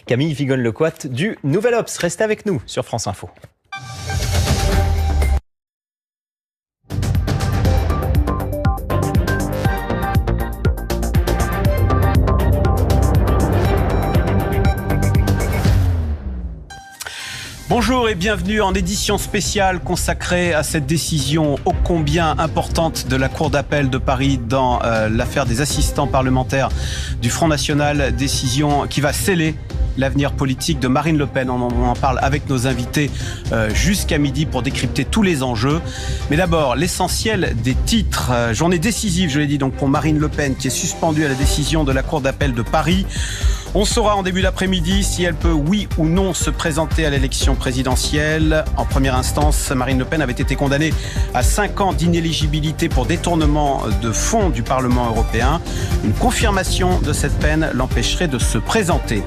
Camille Vigonne-Lecoat du Nouvel Obs. Restez avec nous sur France Info. Bonjour et bienvenue en édition spéciale consacrée à cette décision ô combien importante de la Cour d'appel de Paris dans l'affaire des assistants parlementaires du Front National, décision qui va sceller l'avenir politique de Marine Le Pen. On en parle avec nos invités jusqu'à midi pour décrypter tous les enjeux. Mais d'abord, l'essentiel des titres. Journée décisive, je l'ai dit, donc pour Marine Le Pen qui est suspendue à la décision de la Cour d'appel de Paris. On saura en début d'après-midi si elle peut, oui ou non, se présenter à l'élection présidentielle. En première instance, Marine Le Pen avait été condamnée à 5 ans d'inéligibilité pour détournement de fonds du Parlement européen. Une confirmation de cette peine l'empêcherait de se présenter.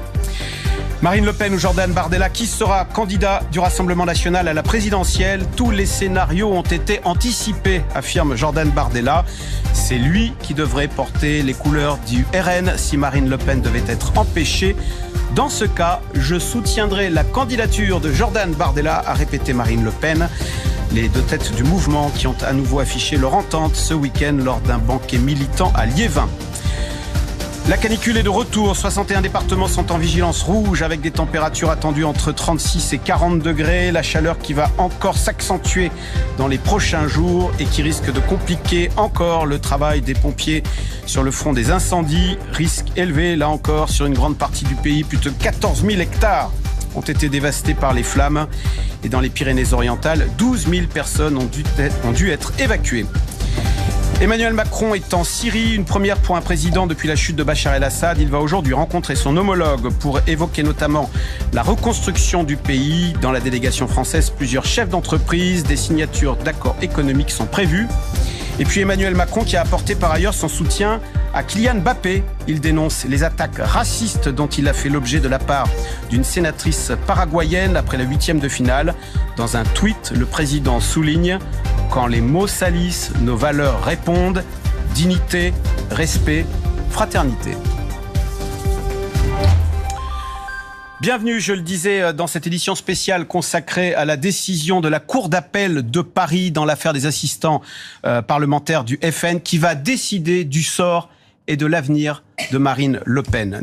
Marine Le Pen ou Jordan Bardella, qui sera candidat du Rassemblement national à la présidentielle? Tous les scénarios ont été anticipés, affirme Jordan Bardella. C'est lui qui devrait porter les couleurs du RN si Marine Le Pen devait être empêchée. Dans ce cas, je soutiendrai la candidature de Jordan Bardella, a répété Marine Le Pen. Les deux têtes du mouvement qui ont à nouveau affiché leur entente ce week-end lors d'un banquet militant à Liévin. La canicule est de retour. 61 départements sont en vigilance rouge avec des températures attendues entre 36 et 40 degrés. La chaleur qui va encore s'accentuer dans les prochains jours et qui risque de compliquer encore le travail des pompiers sur le front des incendies. Risque élevé, là encore, sur une grande partie du pays. Plus de 14 000 hectares ont été dévastés par les flammes. Et dans les Pyrénées-Orientales, 12 000 personnes ont dû être évacuées. Emmanuel Macron est en Syrie, une première pour un président depuis la chute de Bachar el-Assad. Il va aujourd'hui rencontrer son homologue pour évoquer notamment la reconstruction du pays. Dans la délégation française, plusieurs chefs d'entreprise, des signatures d'accords économiques sont prévues. Et puis Emmanuel Macron qui a apporté par ailleurs son soutien à Kylian Mbappé. Il dénonce les attaques racistes dont il a fait l'objet de la part d'une sénatrice paraguayenne après la 8e de finale. Dans un tweet, le président souligne: quand les mots salissent, nos valeurs répondent. Dignité, respect, fraternité. Bienvenue, je le disais, dans cette édition spéciale consacrée à la décision de la Cour d'appel de Paris dans l'affaire des assistants parlementaires du FN qui va décider du sort et de l'avenir de Marine Le Pen.